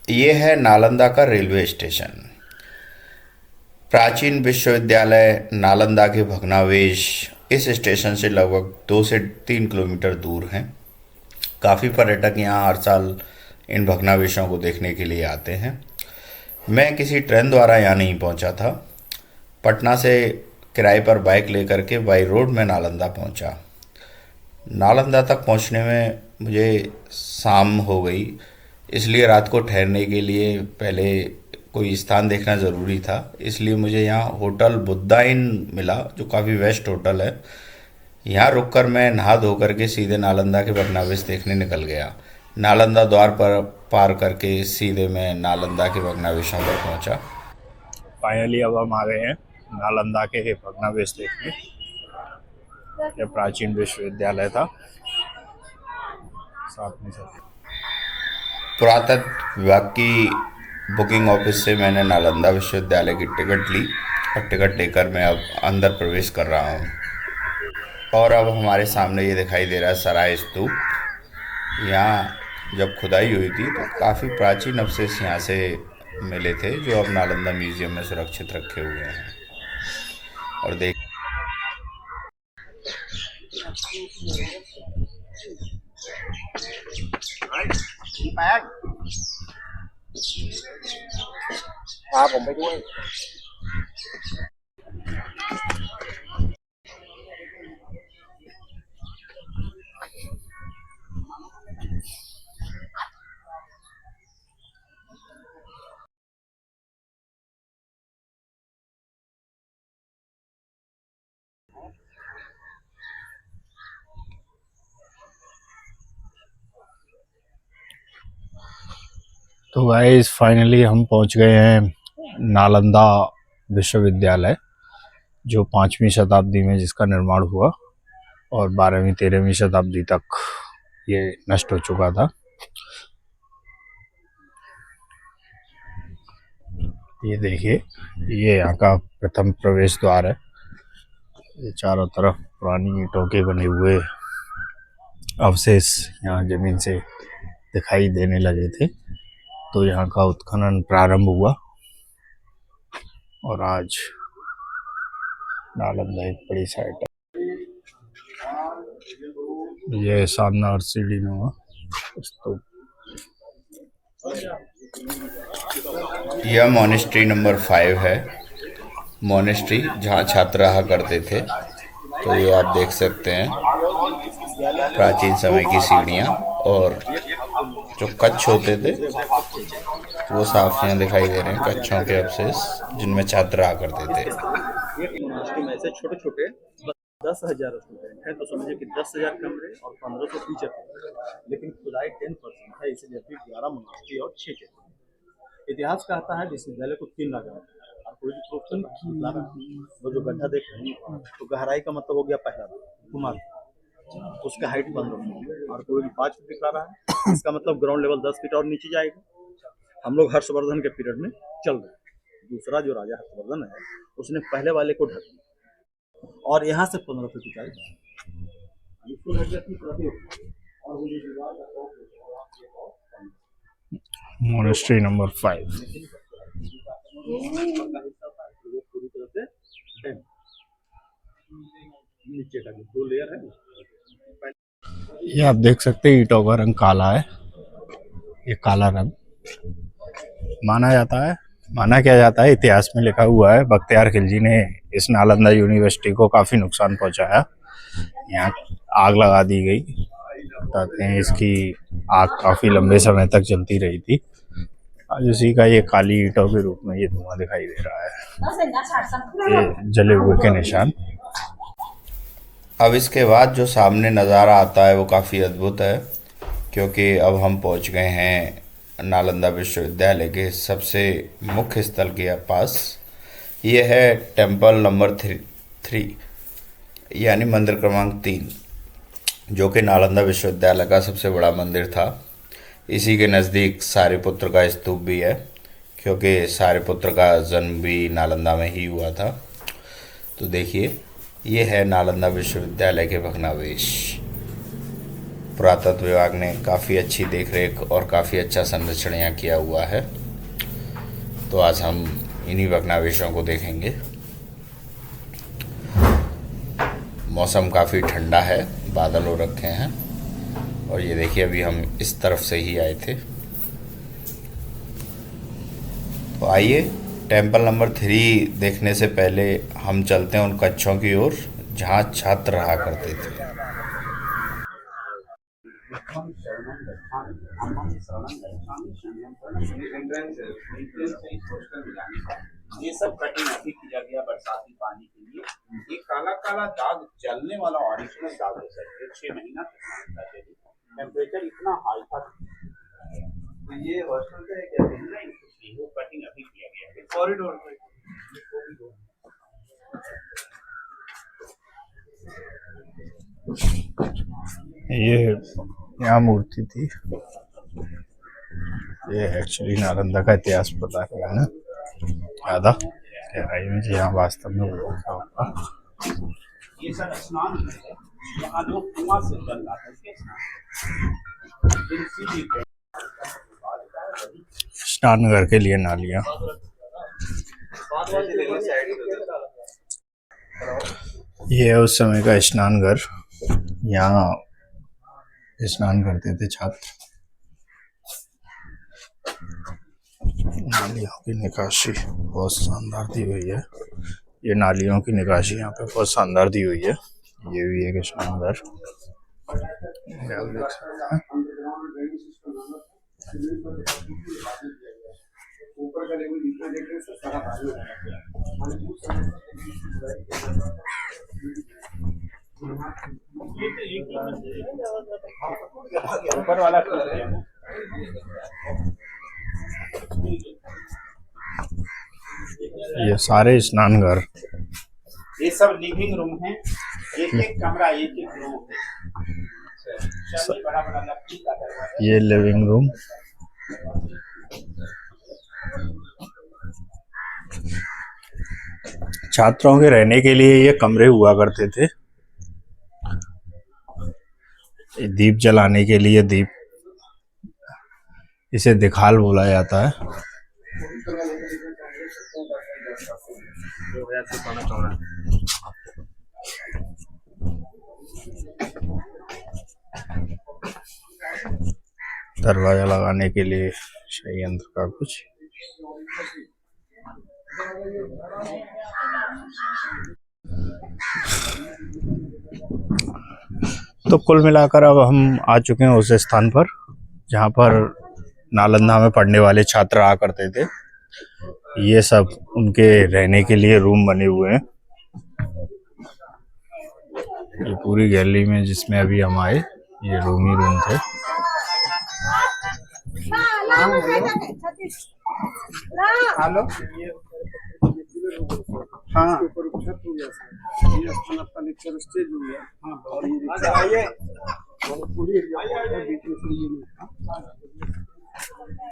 ये है नालंदा का रेलवे स्टेशन। प्राचीन विश्वविद्यालय नालंदा के भग्नावशेष इस स्टेशन से लगभग 2 से 3 किलोमीटर दूर हैं। काफ़ी पर्यटक यहाँ हर साल इन भग्नावशेषों को देखने के लिए आते हैं। मैं किसी ट्रेन द्वारा यहाँ नहीं पहुँचा था। पटना से किराए पर बाइक लेकर के बाई रोड में नालंदा पहुँचा। नालंदा तक पहुँचने में मुझे शाम हो गई, इसलिए रात को ठहरने के लिए पहले कोई स्थान देखना ज़रूरी था। इसलिए मुझे यहाँ होटल बुद्धा इन मिला, जो काफ़ी बेस्ट होटल है। यहाँ रुककर मैं नहा धो करके सीधे नालंदा के भग्नावशेष देखने निकल गया। नालंदा द्वार पर पार करके सीधे मैं नालंदा के भग्नावशेषों पर पहुँचा। फाइनली अब हम आ गए हैं नालंदा के भग्नावशेष देखने। यह प्राचीन विश्वविद्यालय था। साथ में पुरातत्व विभाग की बुकिंग ऑफिस से मैंने नालंदा विश्वविद्यालय की टिकट ली और टिकट लेकर मैं अब अंदर प्रवेश कर रहा हूँ। और अब हमारे सामने ये दिखाई दे रहा है सराय स्तूप। यहाँ जब खुदाई हुई थी तो काफ़ी प्राचीन अवशेष यहाँ से मिले थे, जो अब नालंदा म्यूजियम में सुरक्षित रखे हुए हैं। और देख तो गाइस फाइनली हम पहुंच गए हैं नालंदा विश्वविद्यालय, जो 5वीं शताब्दी में जिसका निर्माण हुआ और 12वीं 13वीं शताब्दी तक ये नष्ट हो चुका था। ये देखिए, ये यहाँ का प्रथम प्रवेश द्वार है। ये चारों तरफ पुरानी ईंटों के बने हुए अवशेष यहाँ जमीन से दिखाई देने लगे थे, तो यहाँ का उत्खनन प्रारंभ हुआ और आज नालंदा एक बड़ी साइट है। ये शानदार सीढ़ी नुमा स्तूप। यह मोनेस्ट्री नंबर 5 है। मोनेस्ट्री जहाँ छात्र रहा करते थे। तो ये आप देख सकते हैं प्राचीन समय की सीढ़ियाँ, और जो कच्छ होते थे वो साफ यहाँ दिखाई दे रहे हैं, कच्छों के अवशेष जिनमें छात्र रहा करते थे। यूनिवर्सिटी में से छोटे छोटे 10,000 स्टूडेंट हैं, तो समझिए कि 10,000 कमरे और 1,500 टीचर हैं, लेकिन खुदाई 10% है, इसलिए अभी 11 यूनिवर्सिटी और 6 चैप्टर। इतिहास कहता है विश्वविद्यालय को 3 राजा और कोई भी प्रोफेशन वो जो गड्ढा देख रहे हैं तो गहराई का मतलब हो गया पहला कुमार, उसका हाइट 15 फीट और कोई भी 5 फीट दिखा रहा है, इसका मतलब ग्राउंड लेवल 10 फीट और नीचे जाएगा। हम लोग हर्षवर्धन के पीरियड में चल रहे हैं। दूसरा जो राजा हर्षवर्धन है उसने पहले वाले को ढक दिया और यहाँ से 15 फीट ऊंचाई मोनेस्ट्री नंबर 5। पूरी तरह से नीचे का 2 लेयर है। ये आप देख सकते हैं ईंटों का रंग काला है। ये काला रंग माना क्या जाता है, इतिहास में लिखा हुआ है बख्तियार खिलजी ने इस नालंदा यूनिवर्सिटी को काफ़ी नुकसान पहुंचाया। यहाँ आग लगा दी गई। बताते हैं इसकी आग काफ़ी लंबे समय तक चलती रही थी। आज उसी का ये काली ईंटों के रूप में ये धुआं दिखाई दे रहा है, ये जले हुए के निशान। अब इसके बाद जो सामने नज़ारा आता है वो काफ़ी अद्भुत है, क्योंकि अब हम पहुंच गए हैं नालंदा विश्वविद्यालय के सबसे मुख्य स्थल के पास। ये है टेम्पल नंबर 3 यानी मंदिर क्रमांक 3, जो कि नालंदा विश्वविद्यालय का सबसे बड़ा मंदिर था। इसी के नज़दीक सारिपुत्र का स्तूप भी है, क्योंकि सारिपुत्र का जन्म भी नालंदा में ही हुआ था। तो देखिए, ये है नालंदा विश्वविद्यालय के भग्नावशेष। पुरातत्व विभाग ने काफ़ी अच्छी देखरेख और काफ़ी अच्छा संरक्षण यहाँ किया हुआ है। तो आज हम इन्हीं भग्नावशेषों को देखेंगे। मौसम काफ़ी ठंडा है, बादल हो रखे हैं और ये देखिए अभी हम इस तरफ से ही आए थे। तो आइए टेम्पल नंबर 3 देखने से पहले हम चलते हैं उन कक्षों की ओर जहाँ छात्र रहा करते थे। ये सब कटिंग अभी किया गया बरसाती पानी के लिए। ये काला काला दाग जलने वाला ऑरिजिनल दाग है सर। ये 6 महीना टेम्परेचर इतना हाई था। तो ये हॉस्टल का है क्या? नहीं, वो कटिंग अभी किया गया है कॉरिडोर में। ये यहाँ मूर्ति थी। ये एक्चुअली नालंदा का इतिहास पता है ना, ज़्यादा गहराई में यहाँ वास्तव में लिखा होगा। ये सर स्नान है, यहाँ लोग कुआं से जल लाते हैं स्नान घर के लिए नालियाँ। ये है उस समय का स्नान घर, यहाँ स्नान करते थे छात्र। नालियों की निकासी बहुत शानदार दी हुई है। ये नालियों की निकासी यहाँ पे बहुत शानदार दी हुई है। ये भी एक स्नान घर, आप देख सकते हैं। ऊपर वाला ये सारे स्नान घर, ये सब लिविंग रूम है। एक एक कमरा, एक एक रूम है। बड़ा बड़ा लकड़ी का दरवाजा। ये लिविंग रूम। छात्रों के रहने के लिए ये कमरे हुआ करते थे। दीप जलाने के लिए दीप, इसे दिखाल बोला जाता है। दरवाजा लगाने के लिए संयंत्र का कुछ। तो कुल मिलाकर अब हम आ चुके हैं उस स्थान पर जहाँ पर नालंदा में पढ़ने वाले छात्र आ करते थे। ये सब उनके रहने के लिए रूम बने हुए हैं। ये पूरी गैलरी में जिसमें अभी हम आए, ये रूम ही रूम थे। हाँ,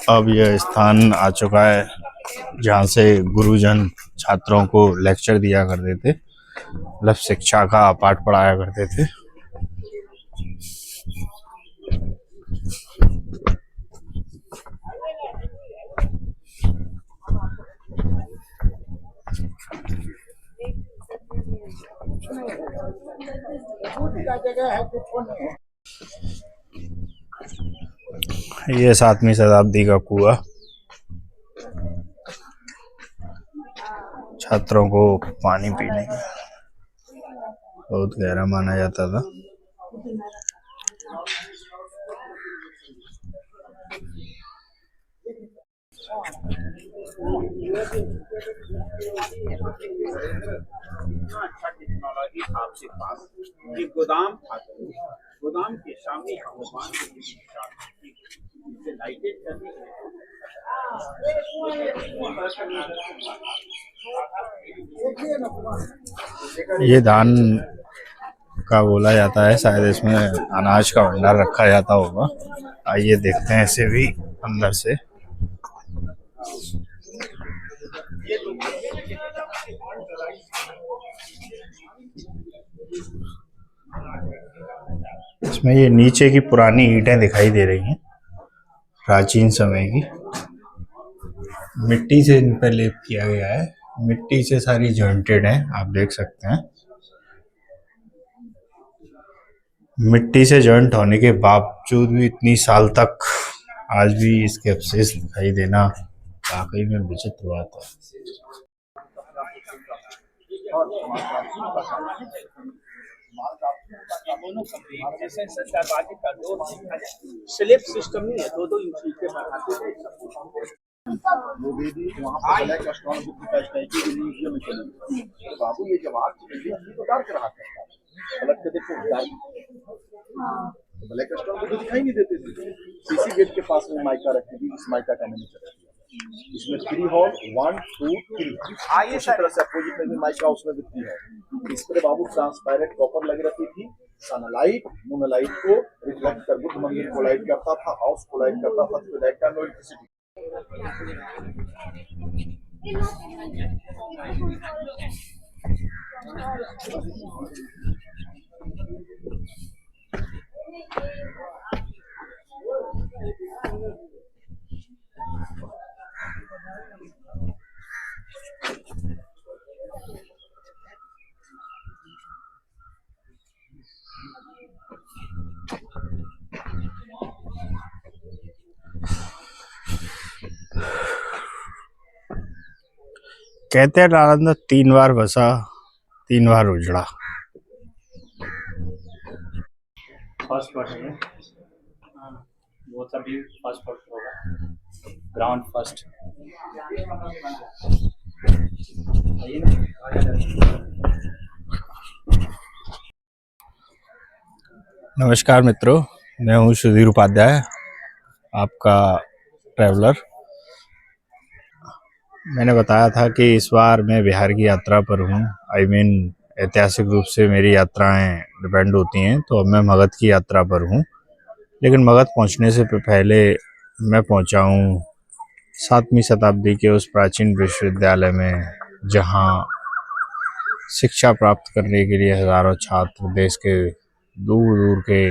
अब यह स्थान आ चुका है जहाँ से गुरुजन छात्रों को लेक्चर दिया करते थे, मतलब शिक्षा का पाठ पढ़ाया करते थे। ये 7वीं शताब्दी का कुआं छात्रों को पानी पीने का बहुत गहरा माना जाता था। अच्छा टेक्नोलॉजी आपके पास। ये गोदाम था, गोदाम के सामने भगवान लाइटें चली है। ये धान का बोला जाता है, शायद इसमें अनाज का भंडार रखा जाता होगा। आइए देखते हैं इसे भी अंदर से। इसमें ये नीचे की पुरानी ईंटें दिखाई दे रही हैं, प्राचीन समय की। मिट्टी से इन पर लेप किया गया है, मिट्टी से सारी जॉइंटेड हैं, आप देख सकते हैं। मिट्टी से जॉइंट होने के बावजूद भी इतनी साल तक आज भी इसके अवशेष दिखाई देना वाकई में विचित्र बात है। स्लिप सिस्टम नहीं है, 2-2 इंच के बढ़ाते थे। वो भी वहाँ पे ब्लैक स्टोन बुक की टाइप की म्यूजियम में चली गई। तो बाबू ये जवाब तो डार्क रहा था, पलट के देखो डार्क, तो ब्लैक स्टोन बुक दिखाई नहीं देते थे। सीसी गेट के पास में माइका रखी थी, इस माइका का मैंने चला दिया। इसमें 3 हॉल 1 2 3 इसी तरह से अपोजिट में भी माइका, उसमें भी 3 हॉल। इस पर बाबू ट्रांसपेरेंट कॉपर लगी रहती थी, सनलाइट मूनलाइट को रिफ्लेक्ट कर बुद्ध मंदिर को लाइट करता था, हाउस को लाइट करता था, तो दैट टाइम इलेक्ट्रिसिटी। कहते हैं नालंदा 3 बार बसा, 3 बार उजड़ा। फर्स्ट फ्लोर है वो सभी फर्स्ट फ्लोर होगा, ग्राउंड फर्स्ट। नमस्कार मित्रों, मैं हूँ सुधीर उपाध्याय, आपका ट्रैवलर। मैंने बताया था कि इस बार मैं बिहार की यात्रा पर हूँ। आई मीन ऐतिहासिक रूप से मेरी यात्राएं डिपेंड होती हैं, तो अब मैं मगध की यात्रा पर हूँ। लेकिन मगध पहुँचने से पहले मैं पहुँचा हूँ 7वीं शताब्दी के उस प्राचीन विश्वविद्यालय में, जहाँ शिक्षा प्राप्त करने के लिए हज़ारों छात्र देश के दूर दूर के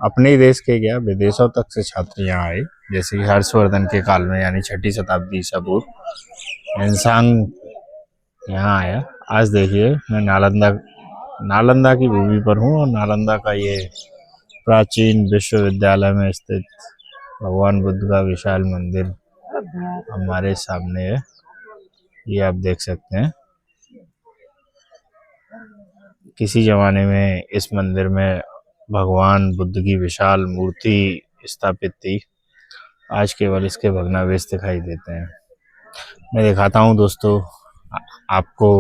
अपने ही देश के क्या विदेशों तक से छात्र यहाँ आए। जैसे कि हर्षवर्धन के काल में यानी 6ठी शताब्दी ईसा पूर्व इंसान यहाँ आया। आज देखिए मैं नालंदा की भूमि पर हूँ और नालंदा का ये प्राचीन विश्वविद्यालय में स्थित भगवान बुद्ध का विशाल मंदिर हमारे सामने है, ये आप देख सकते हैं। किसी जमाने में इस मंदिर में भगवान बुद्ध की विशाल मूर्ति स्थापित थी, आज केवल इसके भग्नावशेष दिखाई देते हैं। मैं दिखाता हूँ दोस्तों आपको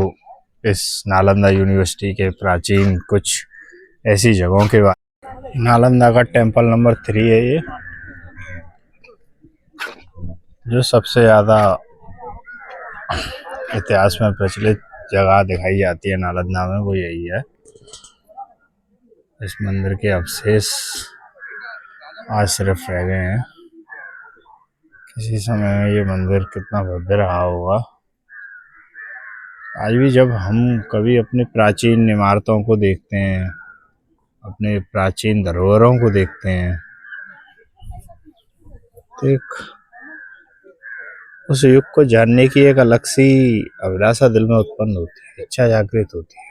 इस नालंदा यूनिवर्सिटी के प्राचीन कुछ ऐसी जगहों के बारे। नालंदा का टेम्पल नंबर 3 है ये, जो सबसे ज़्यादा इतिहास में प्रचलित जगह दिखाई जाती है नालंदा में, वो यही है। इस मंदिर के अवशेष आज सिर्फ रह गए हैं। किसी समय में ये मंदिर कितना भव्य रहा होगा। आज भी जब हम कभी अपनी प्राचीन इमारतों को देखते हैं, अपने प्राचीन धरोहरों को देखते हैं, तो एक उस युग को जानने की एक अलग सी अभिलाषा दिल में उत्पन्न होती है, इच्छा जागृत होती है।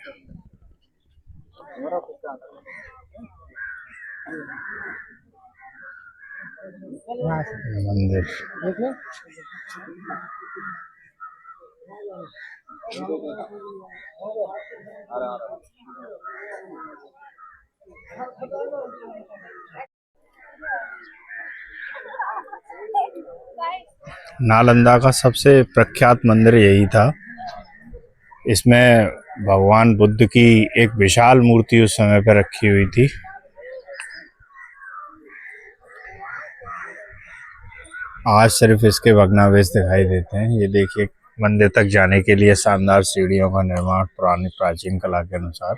मंदिर नालंदा का सबसे प्रख्यात मंदिर यही था। इसमें भगवान बुद्ध की एक विशाल मूर्ति उस समय पर रखी हुई थी। आज सिर्फ इसके भग्नावशेष दिखाई देते हैं। ये देखिए मंदिर तक जाने के लिए शानदार सीढ़ियों का निर्माण पुरानी प्राचीन कला के अनुसार,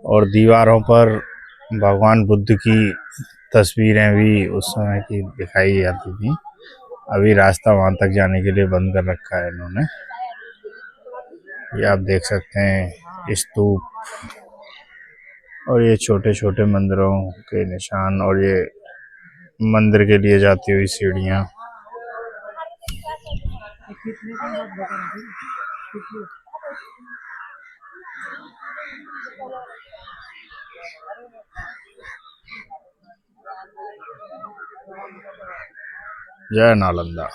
और दीवारों पर भगवान बुद्ध की तस्वीरें भी उस समय की दिखाई जाती थी। अभी रास्ता वहां तक जाने के लिए बंद कर रखा है इन्होंने। ये आप देख सकते हैं स्तूप और ये छोटे छोटे मंदिरों के निशान और ये मंदिर के लिए जाती हुई सीढ़ियाँ। जय नालंदा।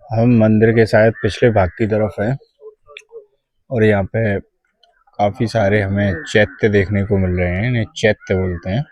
हम मंदिर के शायद पिछले भाग की तरफ हैं और यहाँ पे काफी सारे हमें चैत्य देखने को मिल रहे हैं। इन्हें चैत्य बोलते हैं।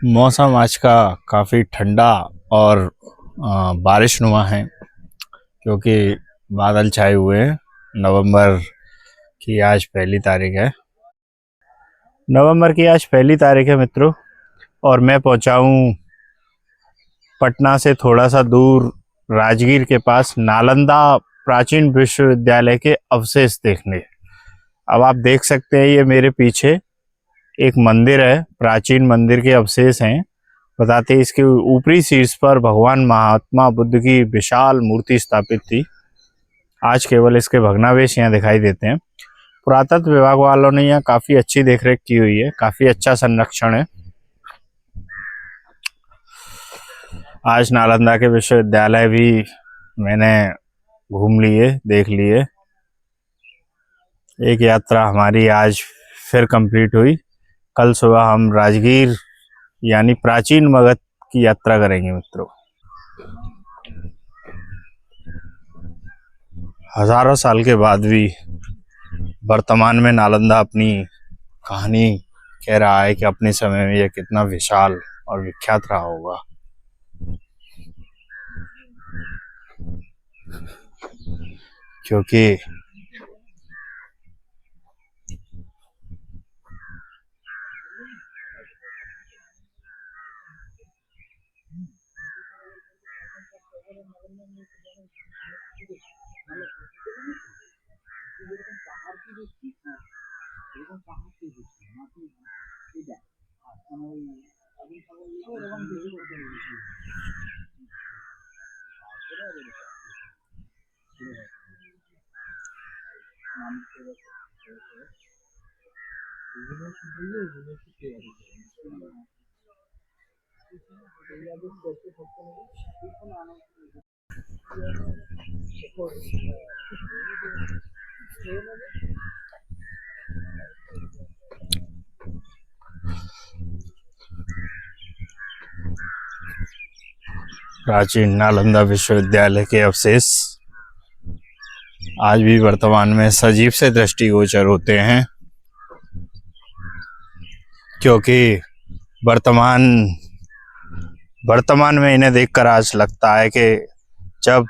मौसम आज का काफ़ी ठंडा और बारिशनुमा है क्योंकि बादल छाए हुए हैं। नवंबर की आज पहली तारीख है। मित्रों, और मैं पहुंचा हूँ पटना से थोड़ा सा दूर राजगीर के पास नालंदा प्राचीन विश्वविद्यालय के अवशेष देखने। अब आप देख सकते हैं ये मेरे पीछे एक मंदिर है, प्राचीन मंदिर के अवशेष हैं। बताते इसके ऊपरी शीर्ष पर भगवान महात्मा बुद्ध की विशाल मूर्ति स्थापित थी। आज केवल इसके भग्नावशेष यहाँ दिखाई देते हैं। पुरातत्व विभाग वालों ने यहाँ काफी अच्छी देखरेख की हुई है, काफी अच्छा संरक्षण है। आज नालंदा के विश्वविद्यालय भी मैंने घूम लिए, देख लिए। एक यात्रा हमारी आज फिर कंप्लीट हुई। कल सुबह हम राजगीर यानी प्राचीन मगध की यात्रा करेंगे मित्रों। हजारों साल के बाद भी वर्तमान में नालंदा अपनी कहानी कह रहा है कि अपने समय में यह कितना विशाल और विख्यात रहा होगा। क्योंकि प्राचीन नालंदा विश्वविद्यालय के अवशेष आज भी वर्तमान में सजीव से दृष्टिगोचर होते हैं, क्योंकि वर्तमान में इन्हें देखकर आज लगता है कि जब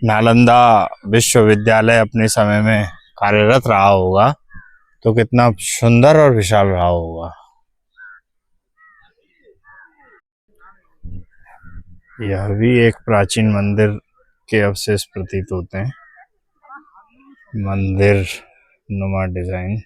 नालंदा विश्वविद्यालय अपने समय में कार्यरत रहा होगा तो कितना सुंदर और विशाल रहा होगा। यह भी एक प्राचीन मंदिर के अवशेष प्रतीत होते हैं। मंदिर नुमा डिजाइन।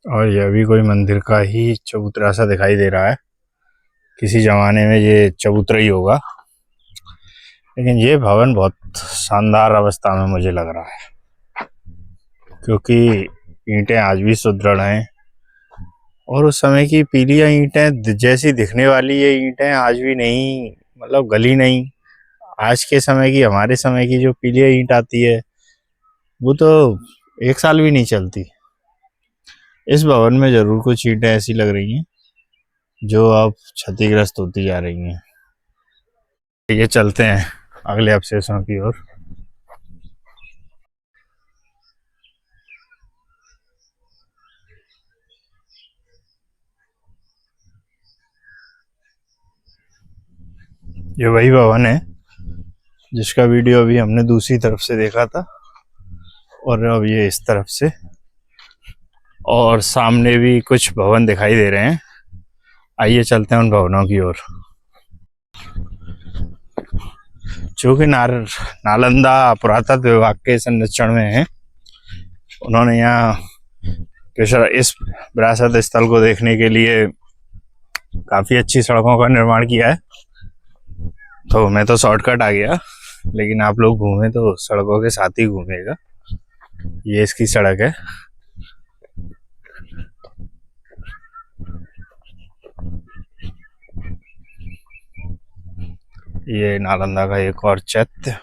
और यह भी कोई मंदिर का ही चबूतरा सा दिखाई दे रहा है। किसी जमाने में ये चबूतरा ही होगा, लेकिन ये भवन बहुत शानदार अवस्था में मुझे लग रहा है, क्योंकि ईंटें आज भी सुदृढ़ हैं और उस समय की पीली ईंटें जैसी दिखने वाली ये ईंटें आज भी नहीं, मतलब गली नहीं। आज के समय की, हमारे समय की जो पीली ईंट आती है वो तो 1 साल भी नहीं चलती। इस भवन में जरूर कुछ ईंटें ऐसी लग रही हैं जो अब क्षतिग्रस्त होती जा रही हैं। ये चलते हैं अगले अवशेषों की ओर। ये वही भवन है जिसका वीडियो अभी हमने दूसरी तरफ से देखा था, और अब ये इस तरफ से, और सामने भी कुछ भवन दिखाई दे रहे हैं। आइए चलते हैं उन भवनों की ओर। जो कि नालंदा पुरातत्व विभाग के संरक्षण में है। उन्होंने यहाँ इस विरासत स्थल को देखने के लिए काफी अच्छी सड़कों का निर्माण किया है। तो मैं तो शॉर्टकट आ गया, लेकिन आप लोग घूमे तो सड़कों के साथ ही घूमेगा। ये इसकी सड़क है। ये नालंदा का एक और चैत्य।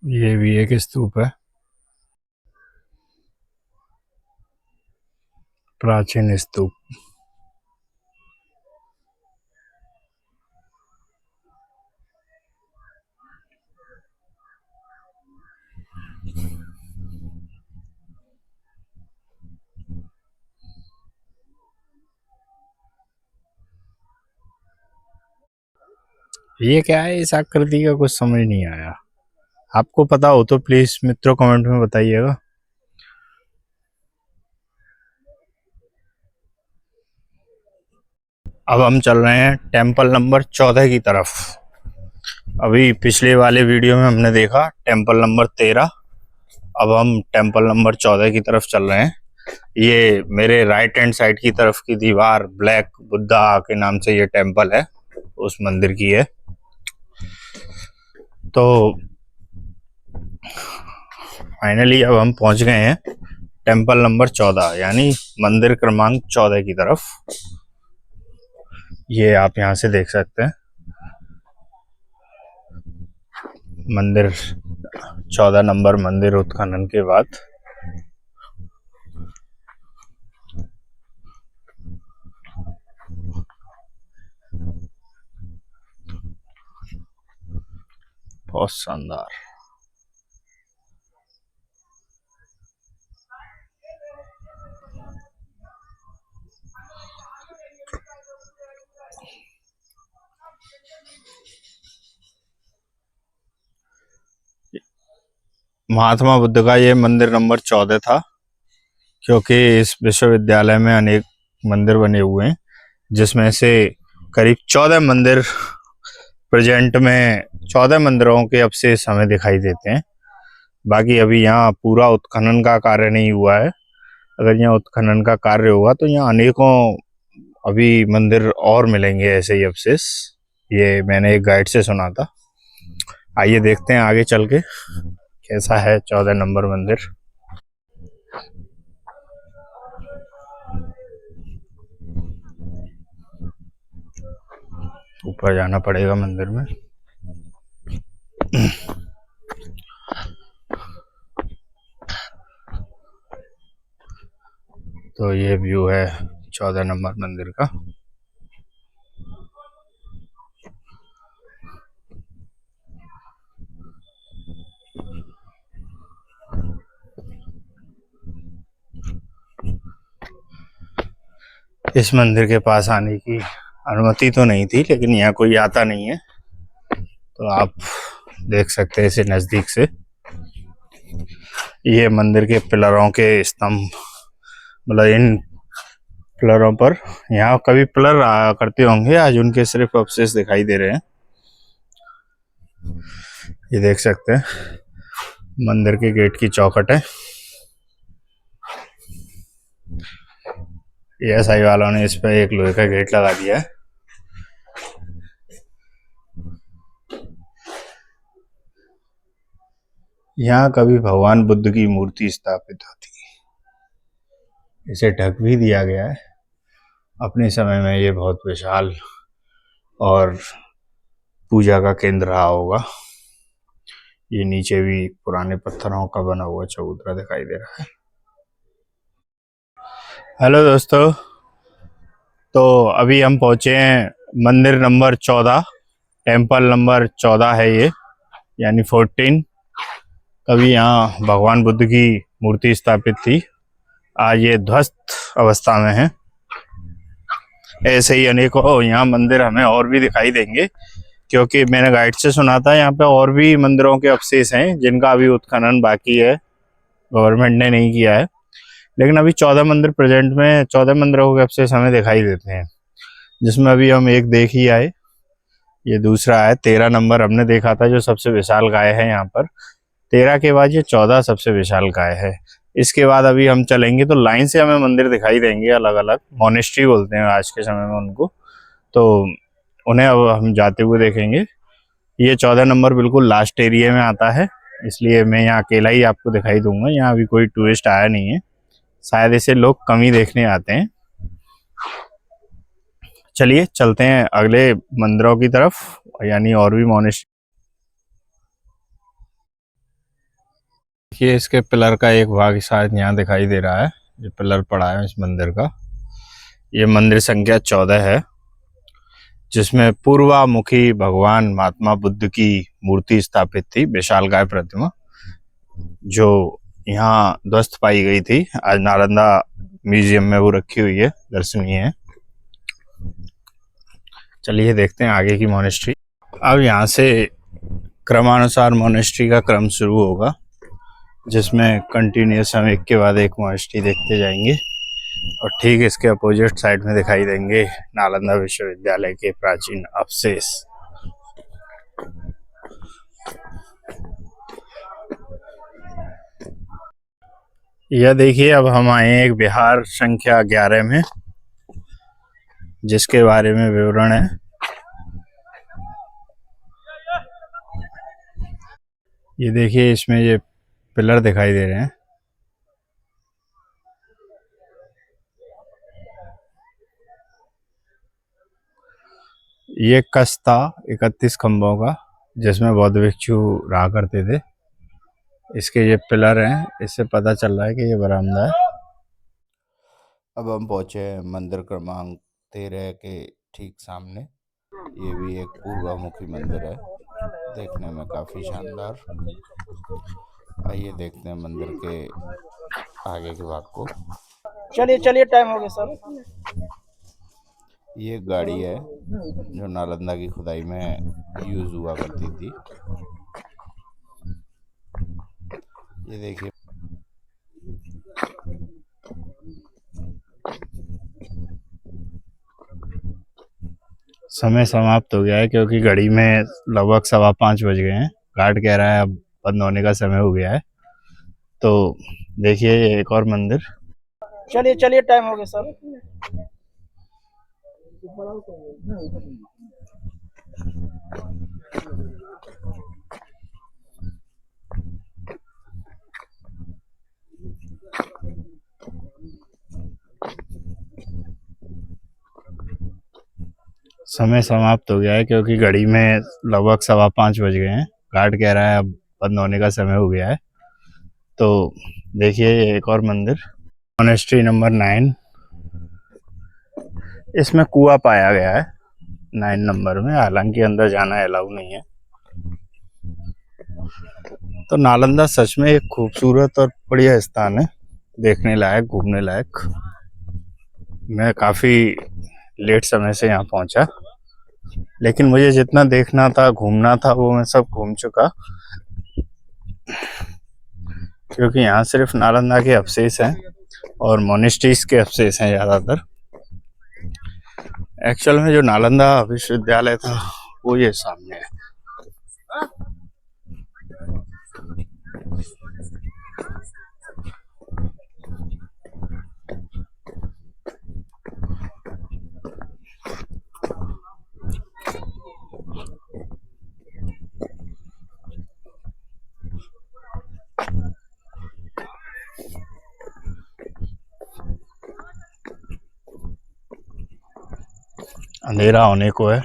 ये भी एक स्तूप है, प्राचीन स्तूप। ये क्या है, इस आकृति का कुछ समझ नहीं आया। आपको पता हो तो प्लीज मित्रों कमेंट में बताइएगा। अब हम चल रहे हैं टेम्पल नंबर 14 की तरफ। अभी पिछले वाले वीडियो में हमने देखा टेम्पल नंबर 13। अब हम टेम्पल नंबर 14 की तरफ चल रहे हैं। ये मेरे राइट हैंड साइड की तरफ की दीवार ब्लैक बुद्धा के नाम से ये टेम्पल है, उस मंदिर की है। तो फाइनली अब हम पहुंच गए हैं टेम्पल नंबर 14, यानी मंदिर क्रमांक 14 की तरफ। ये आप यहां से देख सकते हैं मंदिर 14 नंबर मंदिर उत्खनन के बाद। बहुत शानदार। महात्मा बुद्ध का ये मंदिर नंबर 14 था, क्योंकि इस विश्वविद्यालय में अनेक मंदिर बने हुए हैं, जिसमें से करीब 14 मंदिर प्रेजेंट में 14 मंदिरों के अवशेष हमें दिखाई देते हैं। बाकी अभी यहाँ पूरा उत्खनन का कार्य नहीं हुआ है। अगर यहाँ उत्खनन का कार्य होगा तो यहाँ अनेकों अभी मंदिर और मिलेंगे ऐसे ही अवशेष। ये मैंने एक गाइड से सुना था। आइए देखते हैं आगे चल के कैसा है 14 नंबर मंदिर। ऊपर जाना पड़ेगा मंदिर में। तो ये व्यू है 14 नंबर मंदिर का। इस मंदिर के पास आने की अनुमति तो नहीं थी, लेकिन यहाँ कोई आता नहीं है, तो आप देख सकते हैं इसे नजदीक से। ये मंदिर के पिलरों के स्तंभ, मतलब इन पिलरों पर यहाँ कभी पिलर रहा करते होंगे, आज उनके सिर्फ अवशेष दिखाई दे रहे हैं। ये देख सकते हैं मंदिर के गेट की चौखट है। एएसआई वालों ने इस पर एक लोहे का गेट लगा दिया है। यहाँ कभी भगवान बुद्ध की मूर्ति स्थापित होती है। इसे ढक भी दिया गया है। अपने समय में ये बहुत विशाल और पूजा का केंद्र रहा होगा। ये नीचे भी पुराने पत्थरों का बना हुआ चबूतरा दिखाई दे रहा है। हेलो दोस्तों, तो अभी हम पहुंचे हैं मंदिर नंबर 14, टेम्पल नंबर 14 है ये, यानी 14। कभी यहाँ भगवान बुद्ध की मूर्ति स्थापित थी, आज ये ध्वस्त अवस्था में है। ऐसे ही अनेकों यहाँ मंदिर हमें और भी दिखाई देंगे, क्योंकि मैंने गाइड से सुना था यहाँ पे और भी मंदिरों के अवशेष हैं जिनका अभी उत्खनन बाकी है, गवर्नमेंट ने नहीं किया है। लेकिन अभी 14 मंदिर प्रेजेंट में 14 मंदिरों के अवशेष हमें दिखाई देते हैं, जिसमें अभी हम एक देख ही आए। ये दूसरा है 13 नंबर हमने देखा था, जो सबसे विशाल गाय है यहाँ पर। 13 के बाद ये 14 सबसे विशाल गाय है। इसके बाद अभी हम चलेंगे तो लाइन से हमें मंदिर दिखाई देंगे अलग अलग, मोनेस्ट्री बोलते हैं आज के समय में उनको, तो उन्हें अब हम जाते हुए देखेंगे। ये 14 नंबर बिल्कुल लास्ट एरिया में आता है, इसलिए मैं यहाँ अकेला ही आपको दिखाई दूंगा। यहाँ अभी कोई टूरिस्ट आया नहीं है, शायद इसे लोग कम ही देखने आते हैं। चलिए चलते हैं अगले मंदिरों की तरफ, यानी और भी मोनेस्ट्री। ये इसके पिलर का एक भाग शायद यहाँ दिखाई दे रहा है, जो पिलर पड़ा है इस मंदिर का। ये मंदिर संख्या 14 है, जिसमें पूर्वामुखी भगवान महात्मा बुद्ध की मूर्ति स्थापित थी, विशालकाय प्रतिमा, जो यहाँ ध्वस्त पाई गई थी। आज नालंदा म्यूजियम में वो रखी हुई है, दर्शनीय है। चलिए देखते हैं आगे की मोनेस्ट्री। अब यहाँ से क्रमानुसार मोनेस्ट्री का क्रम शुरू होगा, जिसमें कंटिन्यूस हम एक के बाद एक मोनेस्ट्री देखते जाएंगे, और ठीक इसके अपोजिट साइड में दिखाई देंगे नालंदा विश्वविद्यालय के प्राचीन अवशेष। यह देखिए, अब हम आए हैं एक विहार संख्या 11 में, जिसके बारे में विवरण है। ये देखिए, इसमें ये पिलर दिखाई दे रहे हैं। ये कस था 31 खंभों का, जिसमें बौद्ध भिक्षु रहा करते थे। इसके ये पिलर हैं, इससे पता चल रहा है कि ये बरामदा है। अब हम पहुंचे हैं मंदिर क्रमांक 13 के ठीक सामने। ये भी एक पूर्वामुखी मंदिर है, देखने में काफ़ी शानदार। आइए देखते हैं मंदिर के आगे के भाग को। चलिए चलिए, टाइम हो गया सर। ये गाड़ी है जो नालंदा की खुदाई में यूज़ हुआ करती थी। ये देखिए समय समाप्त हो गया है क्योंकि घड़ी में लगभग 5:15 बज गए हैं। गार्ड कह रहा है अब बंद होने का समय हो गया है। तो देखिए ये एक और मंदिर। चलिए चलिए टाइम हो गया सर। समय समाप्त हो गया है क्योंकि घड़ी में लगभग 5:15 बज गए हैं। गार्ड कह रहा है अब बंद होने का समय हो गया है। तो देखिए ये एक और मंदिर, मॉनेस्ट्री नंबर 9। इसमें कुआं पाया गया है 9 नंबर में, हालांकि अंदर जाना अलाउ नहीं है। तो नालंदा सच में एक खूबसूरत और बढ़िया स्थान है, देखने लायक, घूमने लायक। मैं काफ़ी लेट समय से यहाँ पहुँचा, लेकिन मुझे जितना देखना था, घूमना था, वो मैं सब घूम चुका। क्योंकि यहाँ सिर्फ नालंदा के अवशेष हैं और मोनेस्ट्रीज के अवशेष हैं ज़्यादातर। एक्चुअल में जो नालंदा विश्वविद्यालय था वो ये सामने है। अंधेरा होने को है,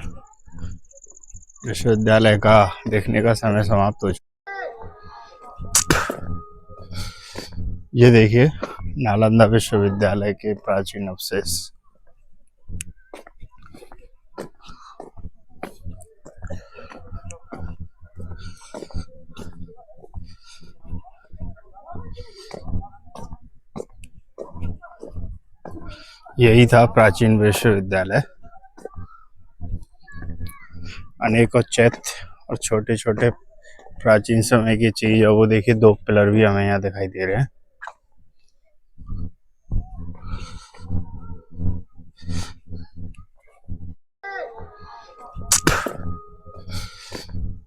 विश्वविद्यालय का देखने का समय समाप्त हो चुका। ये देखिए नालंदा विश्वविद्यालय के प्राचीन अवशेष। यही था प्राचीन विश्वविद्यालय। अनेकों चैत्य और छोटे छोटे प्राचीन समय की चीज है। वो देखिए 2 पिलर भी हमें यहाँ दिखाई दे रहे हैं।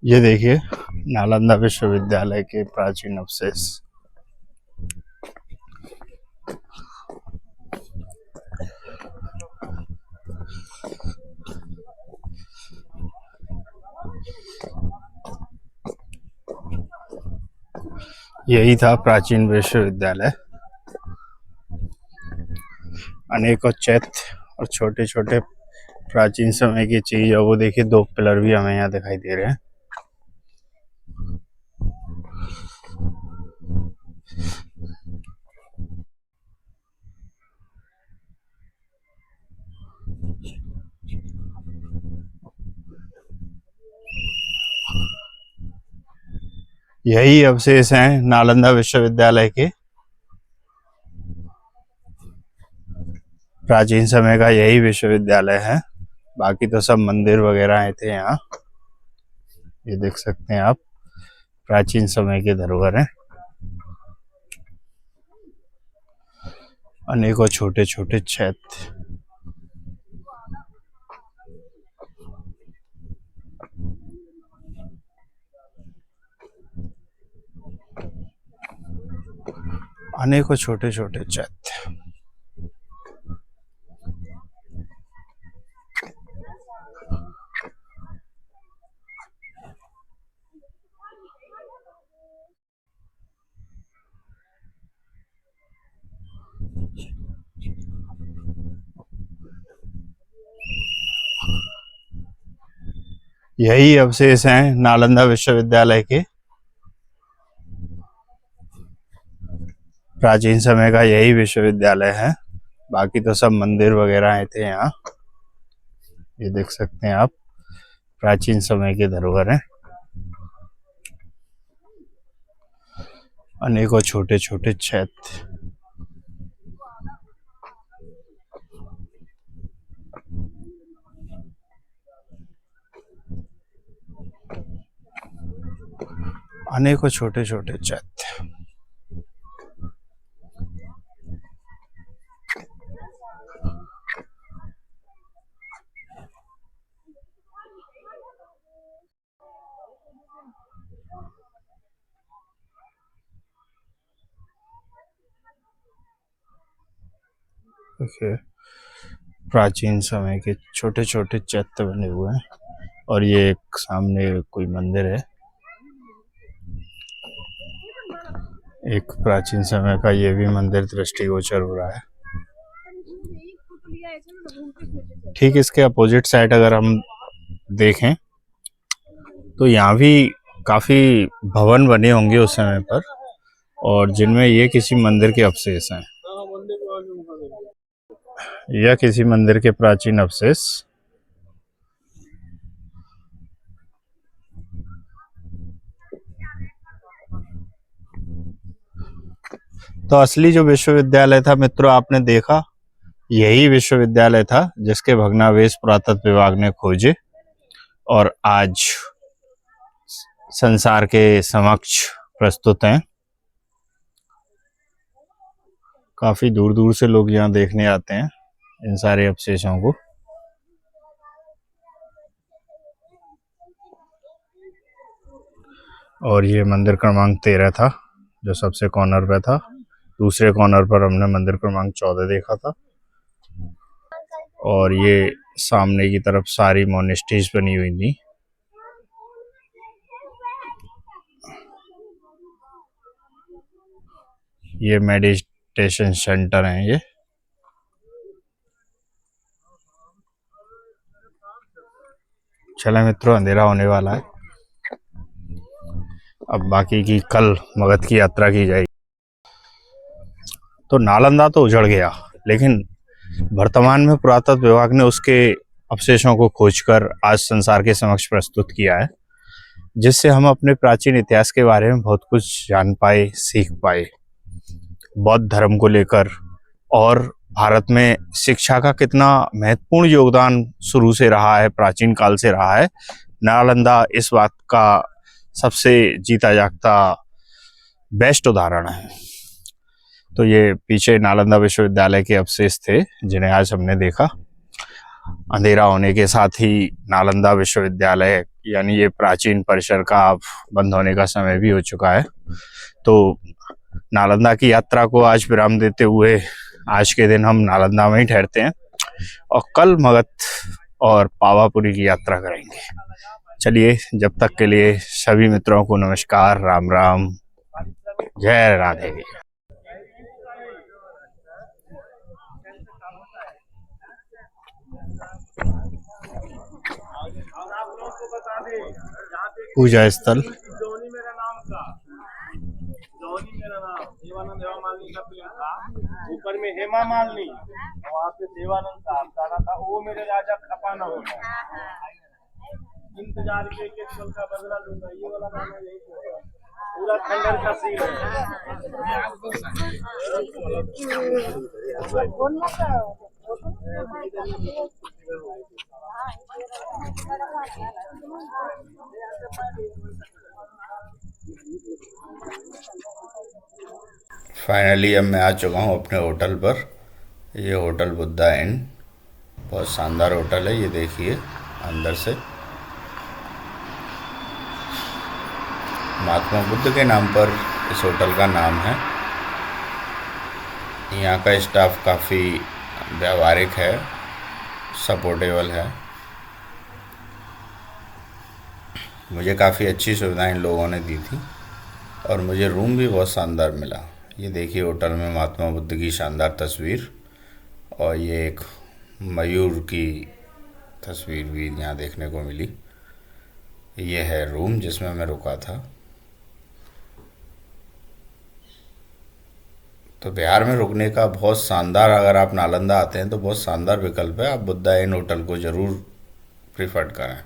ये देखिए नालंदा विश्वविद्यालय के प्राचीन अवशेष। यही था प्राचीन विश्वविद्यालय। अनेकों चैत्य और छोटे छोटे प्राचीन समय की चीज है। वो देखिए 2 पिलर भी हमें यहाँ दिखाई दे रहे हैं। यही अवशेष हैं नालंदा विश्वविद्यालय के। प्राचीन समय का यही विश्वविद्यालय है। बाकी तो सब मंदिर वगैरह आए थे यहाँ। ये देख सकते हैं आप, प्राचीन समय के धरोहर हैं। अनेकों छोटे छोटे चैत्य। अनेकों छोटे छोटे चैत्य। यही अवशेष हैं नालंदा विश्वविद्यालय के। प्राचीन समय का यही विश्वविद्यालय है। बाकी तो सब मंदिर वगैरह आए थे यहाँ। ये देख सकते हैं आप, प्राचीन समय के धरोहर हैं। अनेकों छोटे छोटे चैत्य। अनेकों छोटे छोटे चैत्य। देखिए प्राचीन समय के छोटे छोटे चैत्य बने हुए हैं और ये एक सामने कोई मंदिर है। एक प्राचीन समय का ये भी मंदिर दृष्टिगोचर हो रहा है। ठीक इसके अपोजिट साइड अगर हम देखें तो यहाँ भी काफी भवन बने होंगे उस समय पर और जिनमें ये किसी मंदिर के अवशेष हैं। यह किसी मंदिर के प्राचीन अवशेष। तो असली जो विश्वविद्यालय था मित्रों आपने देखा, यही विश्वविद्यालय था जिसके भग्नावशेष पुरातत्व विभाग ने खोजे और आज संसार के समक्ष प्रस्तुत हैं। काफी दूर दूर से लोग यहाँ देखने आते हैं इन सारे अवशेषों को। और ये मंदिर क्रमांक 13 था जो सबसे कॉर्नर पे था। दूसरे कॉर्नर पर हमने मंदिर क्रमांक 14 देखा था। और ये सामने की तरफ सारी मोनेस्ट्रीज बनी हुई थी। ये मेडिटेशन सेंटर है ये। चले मित्रों अंधेरा होने वाला है, अब बाकी की कल मगध की यात्रा की जाएगी। तो नालंदा तो उजड़ गया लेकिन वर्तमान में पुरातत्व विभाग ने उसके अवशेषों को खोजकर आज संसार के समक्ष प्रस्तुत किया है, जिससे हम अपने प्राचीन इतिहास के बारे में बहुत कुछ जान पाए, सीख पाए। बौद्ध धर्म को लेकर और भारत में शिक्षा का कितना महत्वपूर्ण योगदान शुरू से रहा है, प्राचीन काल से रहा है। नालंदा इस बात का सबसे जीता जागता बेस्ट उदाहरण है। तो ये पीछे नालंदा विश्वविद्यालय के अवशेष थे जिन्हें आज हमने देखा। अंधेरा होने के साथ ही नालंदा विश्वविद्यालय यानी ये प्राचीन परिसर का अब बंद होने का समय भी हो चुका है। तो नालंदा की यात्रा को आज विराम देते हुए आज के दिन हम नालंदा में ही ठहरते हैं और कल मगध और पावापुरी की यात्रा करेंगे। चलिए जब तक के लिए सभी मित्रों को नमस्कार, राम राम, जय राधे। पूजा स्थल जोनी मेरा नाम था, जोनी मेरा नाम देवानंद हेमा मालिनी का फिल्म था। ऊपर में हेमा मालिनी, वहाँ पे देवानंद साहब गाना था, वो मेरे राजा खपाना होगा, इंतजार के पल का बदला लूंगा, ये वाला गाना यही होगा। पूरा खंडर का सीन फाइनली अब मैं आ चुका हूँ अपने होटल पर। ये होटल बुद्धा इन, बहुत शानदार होटल है। ये देखिए अंदर से महात्मा बुद्ध के नाम पर इस होटल का नाम है। यहाँ का स्टाफ काफ़ी व्यावहारिक है, सपोर्टेबल है। मुझे काफ़ी अच्छी सुविधाएं इन लोगों ने दी थी और मुझे रूम भी बहुत शानदार मिला। ये देखिए होटल में महात्मा बुद्ध की शानदार तस्वीर और ये एक मयूर की तस्वीर भी यहाँ देखने को मिली। ये है रूम जिसमें मैं रुका था। तो बिहार में रुकने का बहुत शानदार, अगर आप नालंदा आते हैं तो बहुत शानदार विकल्प है। आप बुद्धा इन होटल को ज़रूर प्रीफर करें।